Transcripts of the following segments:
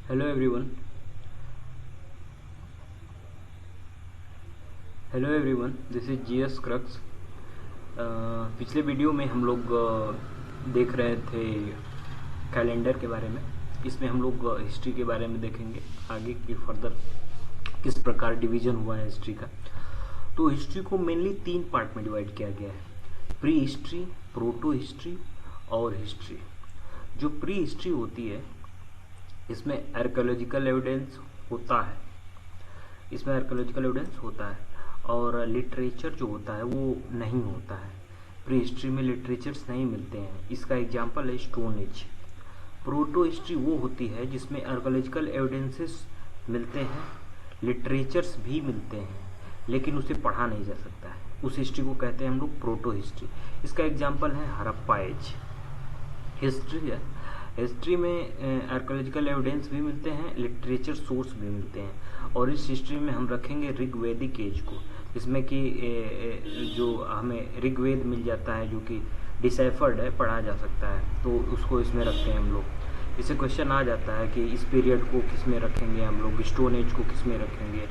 Hello everyone. Hello everyone, this is GS crux. पिछले video में हम लोग देख रहे थे कैलेंडर के बारे में। इसमें हम लोग हिस्ट्री के बारे में देखेंगे आगे की फर्दर किस प्रकार डिवीजन हुआ है हिस्ट्री का। तो हिस्ट्री को मेनली 3 पार्ट में डिवाइड किया गया है, प्री हिस्ट्री, प्रोटो हिस्ट्री और हिस्ट्री। जो प्री हिस्ट्री होती है इसमें आर्कियोलॉजिकल एविडेंस होता है, और लिटरेचर जो होता है वो नहीं होता है। प्री हिस्ट्री में लिटरेचर्स नहीं मिलते हैं। इसका एग्जांपल है स्टोन एज। प्रोटो हिस्ट्री वो होती है जिसमें आर्कियोलॉजिकल एविडेंसेस मिलते हैं, लिटरेचर्स भी मिलते हैं, लेकिन उसे पढ़ा नहीं जा सकता है। उस हिस्ट्री को कहते हैं हम लोग प्रोटो हिस्ट्री। इसका एग्जांपल है हड़प्पा एज। हिस्ट्री में आर्कियोलॉजिकल एविडेंस भी मिलते हैं, लिटरेचर सोर्स भी मिलते हैं। और इस हिस्ट्री में हम रखेंगे ऋग्वैदिक एज को, जिसमें कि जो हमें ऋग्वेद मिल जाता है, जो कि डिसाइफर्ड है, पढ़ा जा सकता है, तो उसको इसमें रखते हैं हम लोग। इससे क्वेश्चन आ जाता है कि इस पीरियड को किस में रखेंगे हम लोग, स्टोन एज को किस में रखेंगे,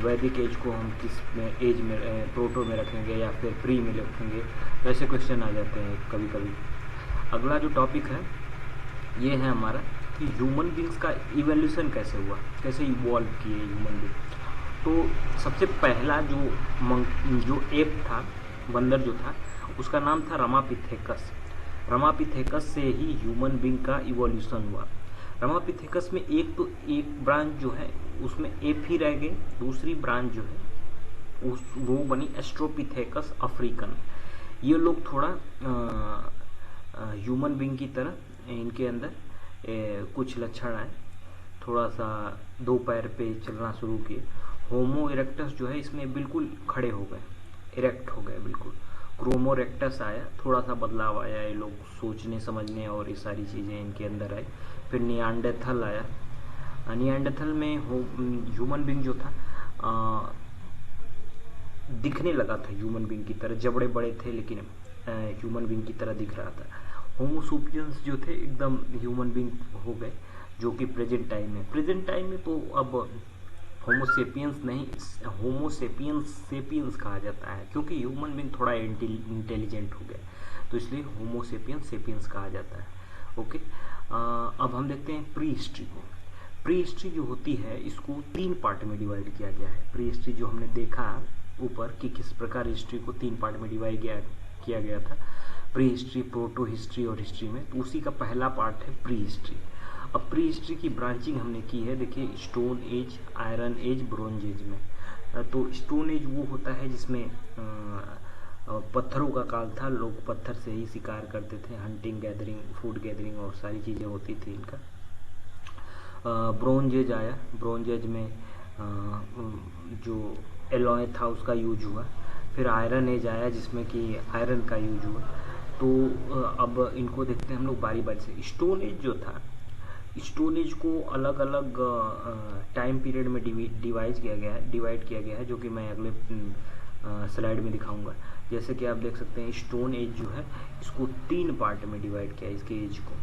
वैदिक एज को हम किस में एज में, प्रोटो में रखेंगे या फिर प्री में रखेंगे। तो ऐसे क्वेश्चन आ जाते हैं कभी कभी। अगला जो टॉपिक है ये है हमारा कि ह्यूमन बींग्स का इवोल्यूशन कैसे हुआ, कैसे इवॉल्व किए ह्यूमन बींग। तो सबसे पहला जो एप था, बंदर जो था, उसका नाम था रमापिथेकस। रमापिथेकस से ही ह्यूमन बींग का इवोल्यूशन हुआ। रमापिथेकस में एक ब्रांच जो है उसमें एप ही रह गए, दूसरी ब्रांच जो है वो बनी एस्ट्रोपिथेकस अफ्रीकन। ये लोग थोड़ा ह्यूमन बींग की तरह इनके अंदर कुछ लक्षण आए, थोड़ा सा 2 पैर पे चलना शुरू किए। होमो इरेक्टस जो है इसमें बिल्कुल खड़े हो गए, इरेक्ट हो गए बिल्कुल। क्रोमोरेक्टस आया, थोड़ा सा बदलाव आया, ये लोग सोचने समझने और ये सारी चीज़ें इनके अंदर आई। फिर नियांडरथल आया। नियांडरथल में ह्यूमन बींग जो था दिखने लगा था ह्यूमन बींग की तरह, जबड़े बड़े थे लेकिन ह्यूमन बींग की तरह दिख रहा था। होमोसोपियंस जो थे एकदम ह्यूमन बींग हो गए, जो कि प्रेजेंट टाइम में तो अब होमोसेपियंस नहीं, होमोसेपियंस कहा जाता है, क्योंकि ह्यूमन बींग थोड़ा इंटेलिजेंट हो गया, तो इसलिए होमोसेपियंस कहा जाता है। ओके, अब हम देखते हैं प्री हिस्ट्री को। प्री हिस्ट्री जो होती है इसको 3 पार्ट में डिवाइड किया गया है। प्री हिस्ट्री जो हमने देखा ऊपर कि किस प्रकार हिस्ट्री को 3 पार्ट में डिवाइड किया गया था, प्री हिस्ट्री, प्रोटो हिस्ट्री और हिस्ट्री में। तो उसी का पहला पार्ट है प्री हिस्ट्री। अब प्री हिस्ट्री की ब्रांचिंग हमने की है, देखिए stone age, iron age, bronze age में। तो स्टोन एज वो होता है जिसमें पत्थरों का काल था, लोग पत्थर से ही शिकार करते थे, हंटिंग, गैदरिंग, फूड गैदरिंग और सारी चीज़ें होती थी इनका। ब्रोंज एज आया, ब्रोंज एज में जो एलॉय था उसका यूज हुआ। फिर आयरन एज आया जिसमें कि आयरन का यूज हुआ। तो अब इनको देखते हैं हम लोग बारी बारी से। स्टोन एज जो था, स्टोन एज को अलग अलग टाइम पीरियड में डिवाइड किया गया है, जो कि मैं अगले स्लाइड में दिखाऊंगा। जैसे कि आप देख सकते हैं स्टोन एज जो है इसको 3 पार्ट में डिवाइड किया, इसके एज को,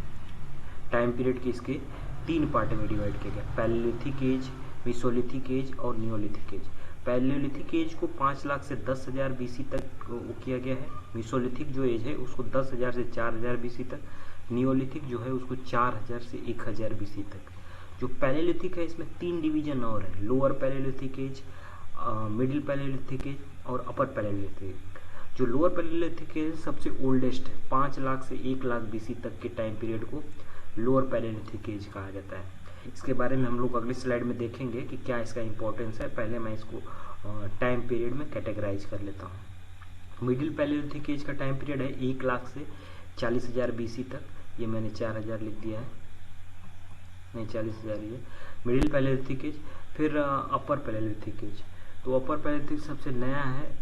टाइम पीरियड के इसके 3 पार्ट में डिवाइड किया गया, पैलेलिथिक एज, मेसोलिथिक एज और नियोलिथिक एज। पैलेलिथिक एज को 5 लाख से 10,000 बीसी तक वो किया गया है। मेसोलिथिक जो एज है उसको 10,000 से 4,000 बीसी तक। नियोलिथिक जो है उसको 4,000 से 1,000 बीसी तक। जो पैलेलिथिक है इसमें 3 डिवीजन और है, lower palaeolithic age, middle palaeolithic age और अपर पैलेलिथिक। जो लोअर पैलेलिथिक एज सबसे ओल्डेस्ट है, 5 लाख से 1 लाख बीसी तक के टाइम पीरियड को लोअर पैलेलिथिक एज कहा जाता है। इसके बारे में हम लोग अगले स्लाइड में देखेंगे कि क्या इसका इंपॉर्टेंस है। पहले मैं इसको टाइम पीरियड में कैटेगराइज कर लेता हूँ। मिडिल पैलेलिथिक एज का टाइम पीरियड है 1 लाख से 40,000 बीसी तक। ये मैंने 4,000 लिख दिया है, नहीं 40,000 ये मिडिल पैलेलिथिक एज। फिर अपर पैलेलिथिक एज, तो अपर पैलेलिथिक सबसे नया है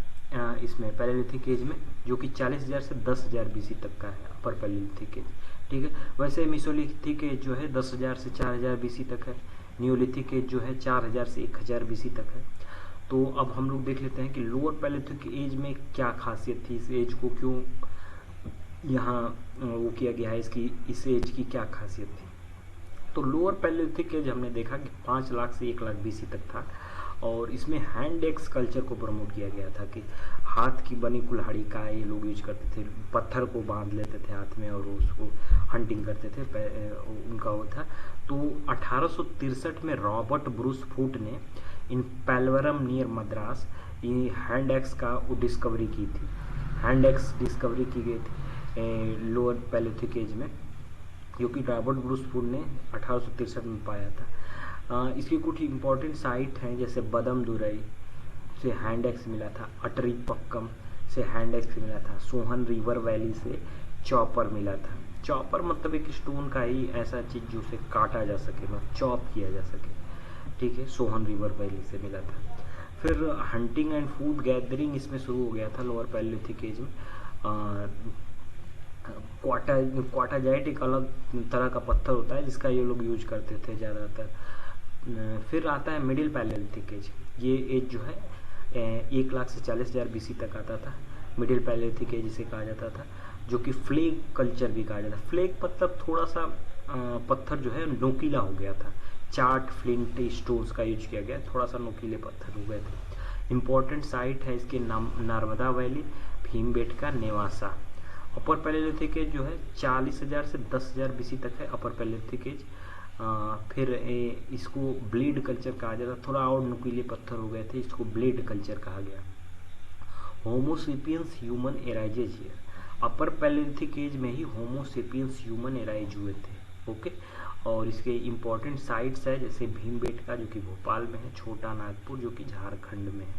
इसमें पैलेलिथिक एज में, जो कि 40,000 से 10,000 बीसी तक का है अपर पैलेलिथिक एज। ठीक है, वैसे मेसोलिथिक एज जो है 10,000 से 4,000 बीसी तक है। नियोलिथिक एज जो है 4,000 से 1,000 बीसी तक है। तो अब हम लोग देख लेते हैं कि लोअर पैलेलिथिक एज में क्या खासियत थी, इस एज को क्यों यहाँ वो किया गया है, इस एज की क्या खासियत थी। तो लोअर पैलेलिथिक एज हमने देखा कि 5 लाख से 1 लाख बीसी तक था, और इसमें हैंड एक्स कल्चर को प्रमोट किया गया था कि हाथ की बनी कुल्हाड़ी का ये लोग यूज करते थे, पत्थर को बांध लेते थे हाथ में और उसको हंटिंग करते थे, उनका वो था। तो 1863 में रॉबर्ट ब्रूस फूट ने इन पैलवरम नियर मद्रास ये हैंड एक्स का डिस्कवरी की थी। हैंड एक्स डिस्कवरी की गई थी लोअर पैलेलिथिक एज में, क्योंकि रॉबर्ट ब्रूस फूट ने 1863 में पाया था। इसकी कुछ इंपॉर्टेंट साइट हैं, जैसे बदमदुरई से हैंड एक्स मिला था, अटरी पक्कम से हैंड एक्स मिला था, सोहन रिवर वैली से चॉपर मिला था। चॉपर मतलब एक स्टोन का ही ऐसा चीज़ जो उसे काटा जा सके, मतलब चॉप किया जा सके, ठीक है, सोहन रिवर वैली से मिला था। फिर हंटिंग एंड फूड गैदरिंग इसमें शुरू हो गया था लोअर पैलेलिथिक एज में। क्वाटाजाइट एक अलग तरह का पत्थर होता है जिसका ये लोग यूज करते थे ज़्यादातर। फिर आता है मिडिल पैलेलिथिक एज। ये एज जो है 1 लाख से 40,000 बीसी तक आता था। मिडिल पैलेलिथिक एज इसे कहा जाता था, जो कि फ्लेग कल्चर भी कहा जाता है। फ्लेग मतलब थोड़ा सा पत्थर जो है नोकीला हो गया था, चार्ट फ्लिंट स्टोन्स का यूज किया गया, थोड़ा सा नोकीले पत्थर हो गए थे। इम्पोर्टेंट साइट है इसके नर्मदा वैली, भीमबेटका, नेवासा। अपर पैलेलिथिक एज जो है 40,000 से 10,000 बीसी तक है अपर पैलेलिथिक एज। फिर इसको ब्लेड कल्चर कहा जाता है, थोड़ा और नुकीले पत्थर हो गए थे, इसको ब्लेड कल्चर कहा गया। Homo sapiens human arises here. Upper palaeolithic age में ही होमोसेपियंस ह्यूमन एराइज हुए थे, ओके। और इसके इम्पोर्टेंट साइट्स है जैसे भीमबेटका जो कि भोपाल में है, छोटा नागपुर जो कि झारखंड में है,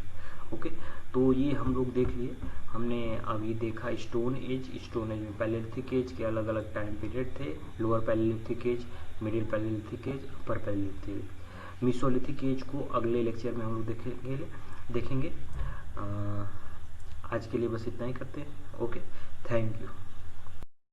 ओके। तो ये हम लोग देख लिए, हमने अभी देखा स्टोन एज में पैलेलिथिक एज के अलग अलग टाइम पीरियड थे, lower palaeolithic age, middle palaeolithic age, upper palaeolithic age. Mesolithic age को अगले लेक्चर में हम लोग देखेंगे। आज के लिए बस इतना ही करते हैं, ओके, थैंक यू।